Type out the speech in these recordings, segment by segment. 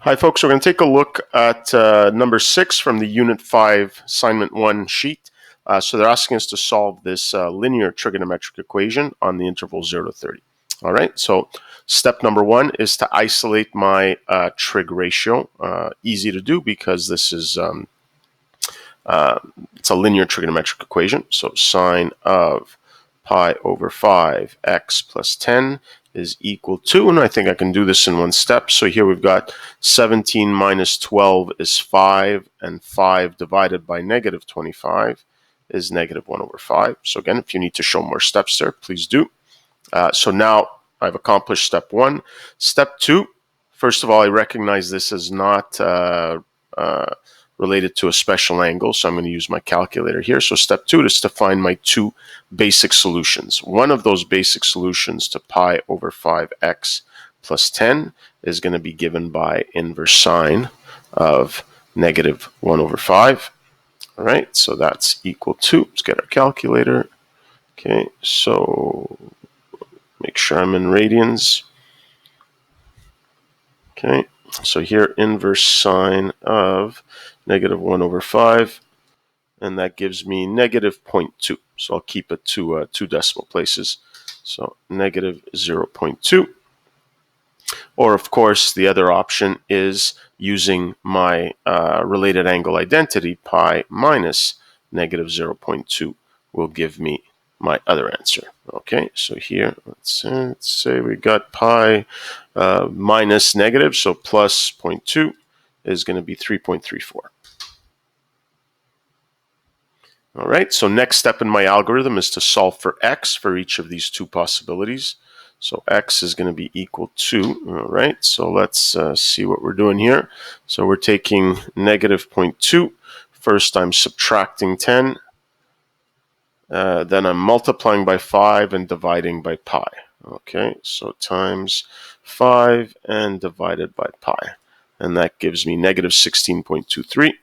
Hi folks, we're going to take a look at number 6 from the Unit 5 Assignment 1 sheet. So they're asking us to solve this linear trigonometric equation on the interval 0 to 30. All right, so step number 1 is to isolate my trig ratio. Easy to do because this is it's a linear trigonometric equation. So sine of pi over 5 x plus 10 is equal to, and I think I can do this in one step. So here we've got 17 minus 12 is 5, and 5 divided by negative 25 is negative 1 over 5. So again, if you need to show more steps there, please do. So now I've accomplished step 1. Step 2, first of all, I recognize this as not related to a special angle, so I'm going to use my calculator here. So step 2 is to find my two basic solutions. One of those basic solutions to pi over 5x plus 10 is going to be given by inverse sine of negative 1 over 5. All right, so that's equal to, let's get our calculator. Okay, so make sure I'm in radians. Okay, so here inverse sine of negative 1 over 5, and that gives me negative 0.2. So I'll keep it to 2 decimal places. So negative 0.2. Or of course, the other option is using my related angle identity, pi minus negative 0.2 will give me my other answer. Okay, so here, let's say we got pi minus negative, so plus 0.2 is going to be 3.34. All right, so next step in my algorithm is to solve for x for each of these two possibilities. So x is going to be equal to, all right, so let's see what we're doing here. So we're taking negative 0.2. First, I'm subtracting 10. Then I'm multiplying by 5 and dividing by pi. Okay, so times 5 and divided by pi. And that gives me negative 16.23.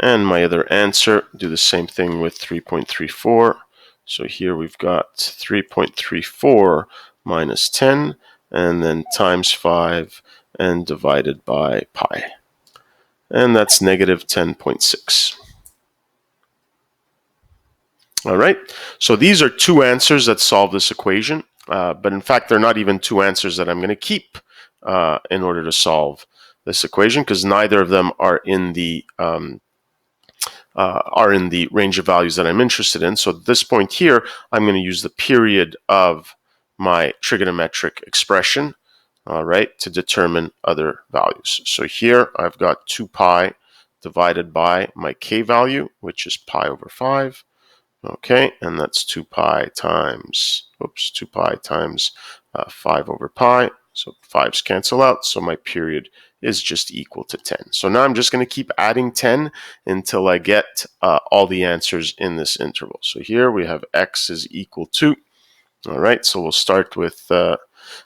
And my other answer, do the same thing with 3.34. So here we've got 3.34 minus 10, and then times 5 and divided by pi. And that's negative 10.6. All right, so these are two answers that solve this equation, but in fact, they're not even two answers that I'm going to keep in order to solve this equation, because neither of them are in the range of values that I'm interested in. So at this point here, I'm going to use the period of my trigonometric expression, all right, to determine other values. So here I've got 2 pi divided by my k value, which is pi over 5. Okay, and that's 2 pi times, 2 pi times 5 over pi. So 5's cancel out, so my period is just equal to 10. So now I'm just going to keep adding 10 until I get all the answers in this interval. So here we have x is equal to, all right, so we'll start with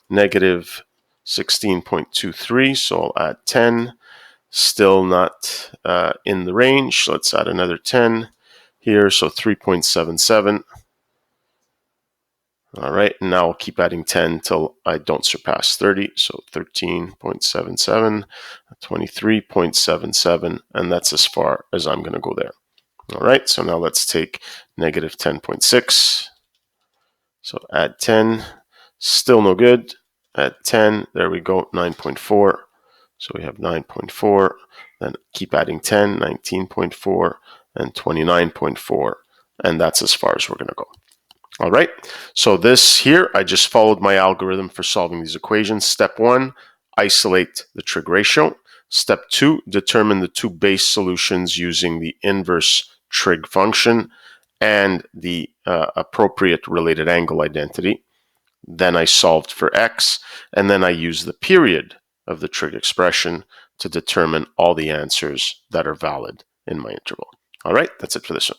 negative 16.23, so I'll add 10. Still not in the range. Let's add another 10 here, so 3.77. All right, and now I'll keep adding 10 until I don't surpass 30. So 13.77, 23.77, and that's as far as I'm going to go there. All right, so now let's take negative 10.6. So add 10, still no good. Add 10, there we go, 9.4. So we have 9.4, then keep adding 10, 19.4, and 29.4, and that's as far as we're going to go. All right, so this here, I just followed my algorithm for solving these equations. Step 1, isolate the trig ratio. Step 2, determine the two base solutions using the inverse trig function and the appropriate related angle identity. Then I solved for x, and then I used the period of the trig expression to determine all the answers that are valid in my interval. All right, that's it for this one.